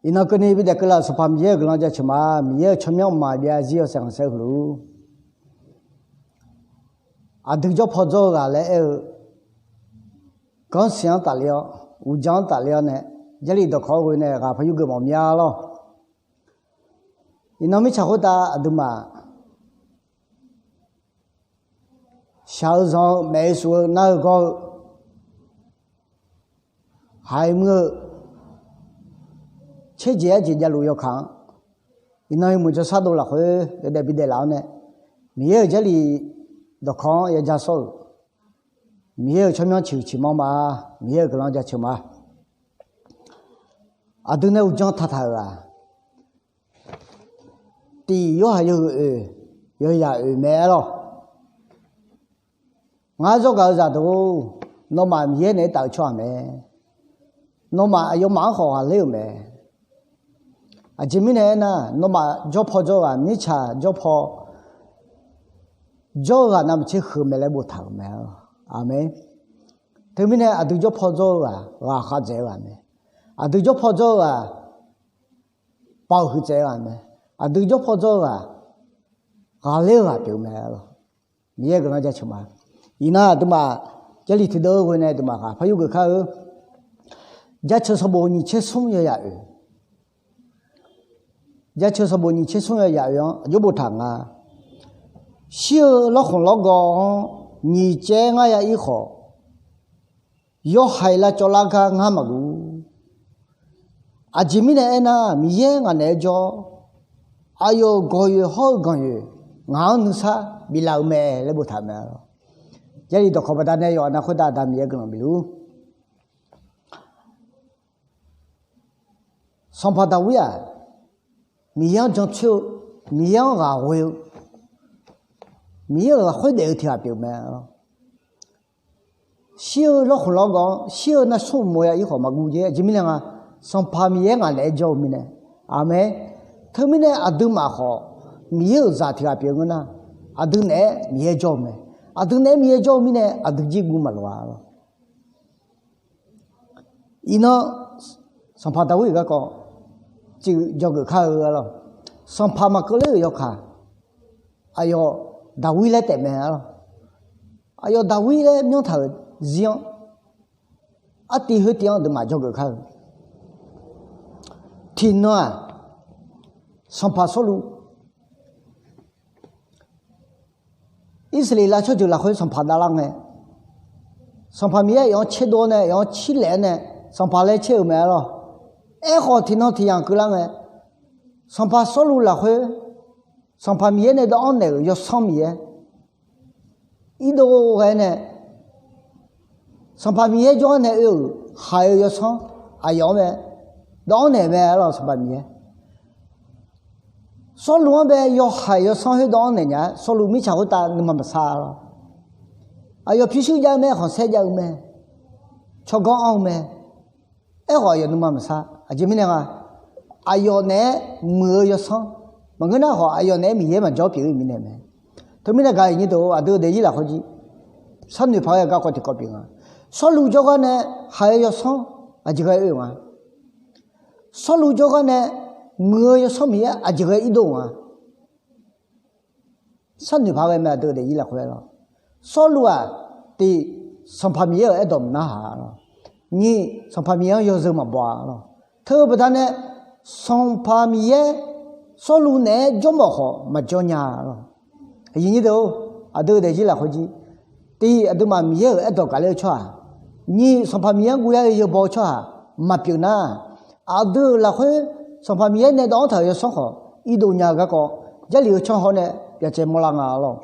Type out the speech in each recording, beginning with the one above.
이나 그네 비데 클라 사파 미예 글랑자 치마 미예 천명 마비아 지어 상세로 아득저 퍼져가 레 건시앙 달려 우장 달려네 저리도 거기네 가 파유게 뭐냐로 이놈이 자고다 아드마 샤우성 매수 나고 하이므 체제 진짜로 욕한 이놈이 먼저 사도라 회 대비대 나오네 미에 저리 더커 여자소 미에 천명 치치마마 미에 그런자 치마 아드네 우정 타타라 비여하여 여야 매로 nga쇼-gaw쇼 너마 미에네 따초하메 너마 요망호가 레메 아지미네나 너마 조포조가 미차 조포 조가 남치 흐멜레 못하메 아멘 때문에 아두조 포조가 와하제와메 아두조 포조가 바흐제와메 아두조 포조가 가레가 되메로 미에 그러자 정말 이나 드마 저리 드더고네 드마가 파유그 가으 자쳐서 보니 최송여야요 자쳐서 보니 최송여야요 요보탕아 시어 러홍러고 nyi̍tsehÄ-ehngga:ya 이호 요하이라 쫄라가 nga마구 아지미네나 미예가네죠 아요 고유 허거유 nga누사 밀라우메 레보타메 저리도 거바다네 요나 코다다 미예그노 밀루 선파다우야 미양 정초 미양가워요 미여가 회대 티아표메 시어로 흘러가 시어나 소모야 이거 막우제 지밀랑아 선파미에가 내줘미네 아메 터미네 아드마호 미여자 티아표구나 아드네 미여줘메 아드네 미여줘미네 아드지구말와 이너 선파다위가 거 지 저거 가으로 선파마 끌려 역하 아요 다위레 때문에 아요 다위레 명타 지영 아띠 흐띠영도 마저거 가 티노아 선파솔루 이슬리라 쳐줄라 회 선파다랑네 선파미에 영 치도네 영 치레네 선파레 치우메로 에호 티노티양 그랑네 선파솔루라 회 선파미에네 더 언네 요 섬이에 이도에네 선파미에 좋네 요 하여 요섬 아요메 너네메로 선파미에 솔루베 요 하여 섬해 너네냐 솔루미 자고다 넘마사 아요 피슈자메 허세자메 초고오메 에고요 넘마사 아지미네가 아요네 무여섬 뭔가나 호 아요네 미예만 저 비미네메 도미나 가이니도 아도 내지라 호지 선미 바에 갖고 듣고빙아 솔루저가네 하여서 아지가 의와 솔루저가네 무여 섬이야 아지가 이동아 선미 바에 마도 내지라 호야로 솔루아 티 선파미여 에돔나 니 선파미여 요즘만 봐로 더보다네 선파미에 솔루네 좀먹어 맞죠냐 이니도 아도 되지라 호지 티 아도마 미여 에도 갈려쳐 니 선파미야 구야 여보쳐 맞피나 아도 라회 선파미에 내도 더 여서호 이도냐가고 잘리어 쳐호네 뼈제 몰랑아로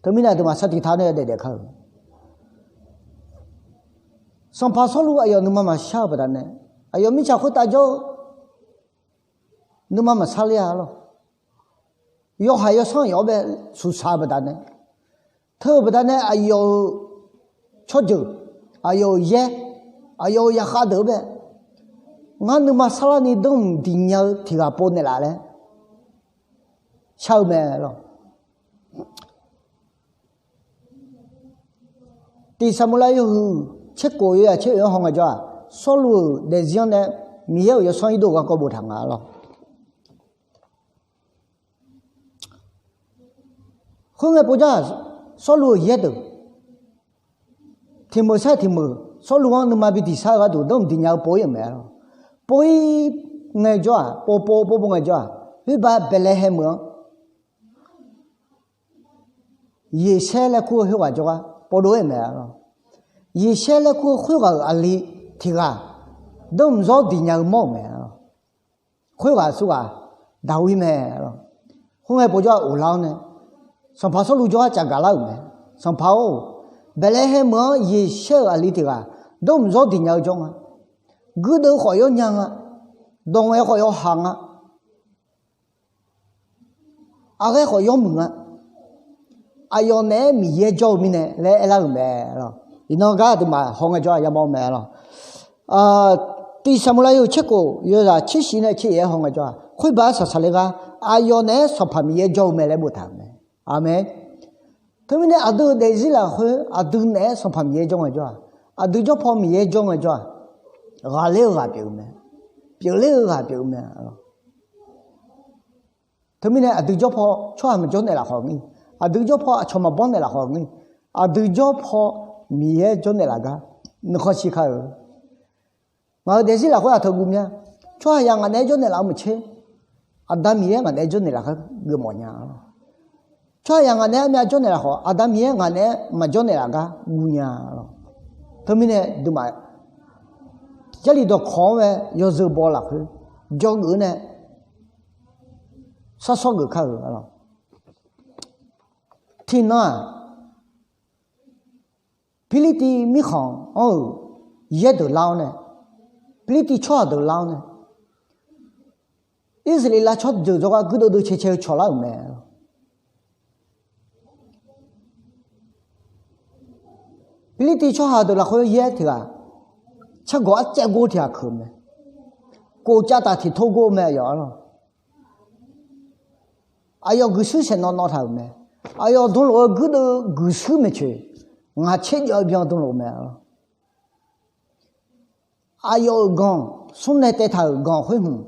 더미나도 마사티 타네 되데카 선파솔루 아요 누마마 샤바다네 아요 미차 호따죠 누마마 살리아로 요하여 성여베 수사보다네 더보다네 아요 초저 아요 예 아요 야하더베 나누마 살라니 동 디냐 티가 보내라래 샤우메로 티 사물라요 책고야 책요 홍아자 솔루 내지언네 米有双一度个搞不堂啊咯。后来不叫说路也都，听不晒听不，说路往那么比第三个都都定要播也没了，播爱做啊，播爱做啊，你把本来还么，也下来过去话做啊，播多也没了，也下来过去个阿里听啊，都唔少定要冇没了，会话说啊，大会没了，后来不叫有老呢。上跑说路就讲个老没，上跑本来还么也小啊里头啊，都唔少定要种啊，骨头好有娘啊，动物好有行啊，阿个好有门啊，阿有呢米也做米呢，来老没了，你那个的嘛，行个做也冇没了，对什么来有吃过，有啥吃西呢吃也行个做，会把啥啥那个，阿有呢说怕米也做没来不谈没。阿妹，他们呢阿都在这了会阿都呢上旁边种个做，阿都做旁边种个做，阿六个表妹，表六个表妹啊。他们呢阿都做旁，做还没做那了好呢，阿都做旁做么帮那了好呢，阿都做旁面做那了个，你好稀罕哦。我在这了会阿头姑娘，做样个那做那了没吃，阿当面个那做那了个个么样。cho yang ane me cho ne la ho adam ye ngane ma cho ne la ga gunya lo to mi ne du ma jali do khon we yo zo bo la khu jo gu ne sa so gu kha lo tin na piliti mi khon ye do lao ne piliti cho do lao ne isli la cho jo ga gu do che cho la me比你做下头了，好野的啊，吃过再过条口没，国家大体透过没有了，哎呀，个事情闹头没，哎呀，东路个都个事没去，我吃药边东路没了，哎呀，讲送来带头讲会哼，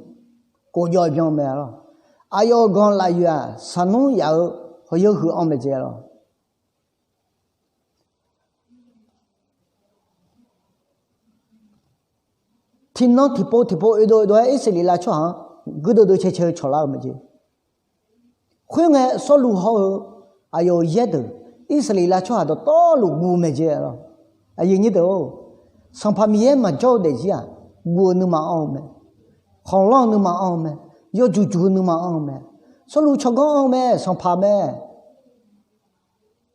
国家边没了，哎呀，讲来月山东有还有和安没接了。听那提波一多一时里来出行，骨头都切出来么子？会爱说路好，还有热的，一时里来出行都道路无么子了，啊有你都上旁边嘛找的去啊，我那么傲么，行浪那么傲么，要住那么傲么，说路出讲傲么，上旁么，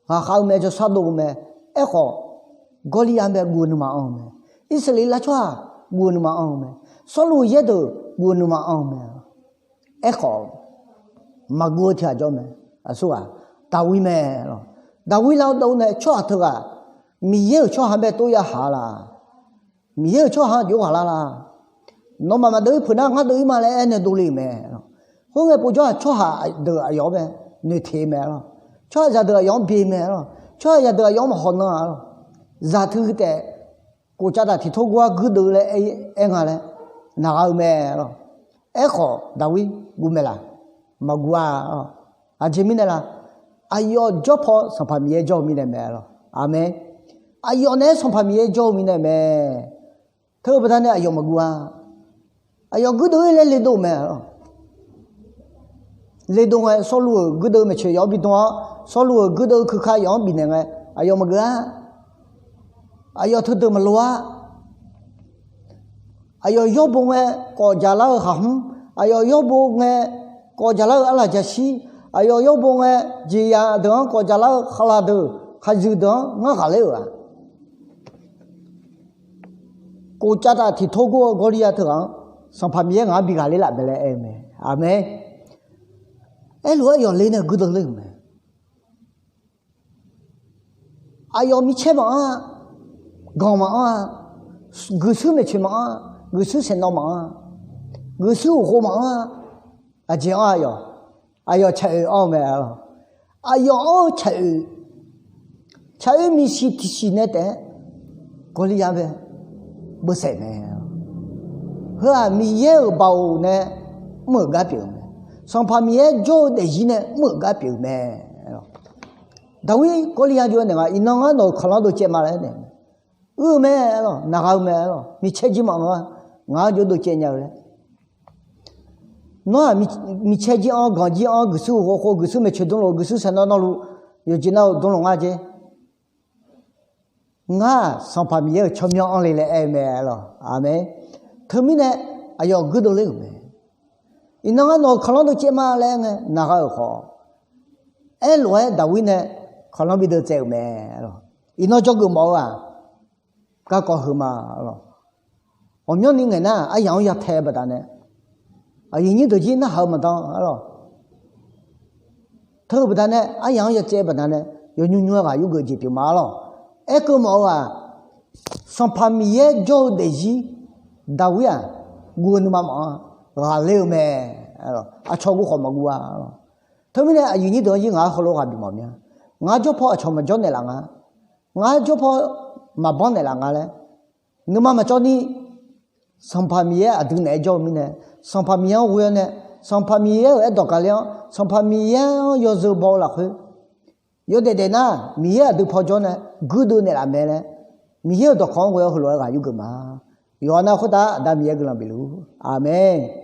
啊好么就啥都么，哎好，高里安么我那么傲么，一时里来出行。我那么昂么，说路也都我那么昂么，哎好，马过条叫么，啊是吧？大卫么咯，大卫老豆呢，抓头啊，米有抓还没都要下啦，米有抓还就下啦，那妈妈都碰到我都嘛来那都里么，后来不抓抓下都要么，你听么咯，抓下都要别么咯，抓下都要么好弄啊咯，热头的。国家的提头过骨头嘞，哎个嘞，哪有咩咯？哎好，大卫古咩啦？冇古啊！啊前面的啦，哎哟，脚跑上旁边脚面的咩咯？阿妹，哎哟，那上旁边脚面的咩？头不单的哎哟冇古啊！哎哟，骨头嘞来到咩咯？来到哎，说路骨头没吃，要比多，说路骨头去看要比那个，哎哟冇古啊！哎呀，他都没路啊！哎呀，要不我国家老行，哎呀，要不我国家老阿拉家西，哎呀，要不我这样等国家老哈拉头，还是等我哈了啊！国家的提透过国里啊头上旁边俺比哈里来不来哎没阿没，哎，路要来那骨头来没？哎呀，没钱嘛啊！讲嘛啊，个事没去嘛啊，个事先到嘛啊，个事好嘛啊，啊这样哟，哎呀吃哦没了，哎呀哦吃米西那的，过里呀呗，不塞没，和米耶包呢么个表呢，上怕米耶做的人呢么个表呢，但为过里样就那个，伊那个那看到都接嘛来呢，没咯，哪个没咯，米吃几毛啊，我就都接nhau了。那米吃几啊，讲几啊，个时候或个时候没吃东了，个时候上到那路有见到东龙啊姐，我上怕米耶全面安来了哎没咯，阿妹，他们呢，哎呦个都来没。伊那个那看到都接嘛来呢，哪个好？哎，罗大卫呢，看到比都走没咯？伊那做个毛啊，噶搞好嘛咯？我们那个呢，哎养也太不大呢，啊，人家都见那好么当咯？特不大呢，哎养也再不大呢，有女啊有个就丢嘛咯？哎个毛啊，上旁边做的是大卫啊，我那么忙。我溜没，啊，超过好么个啊？他们呢，有你东西我好多话比么样？我就怕超么叫你啷个？我就怕嘛帮你啷个嘞？你妈妈叫你上旁边啊，都来叫你呢？上旁边我呢，上旁边要多个了，上旁边要走包了去。有的呢，米也都跑叫呢，狗都来没嘞？米也都看我要好多话有个嘛？有那回答，但米也个啷比如，阿妹。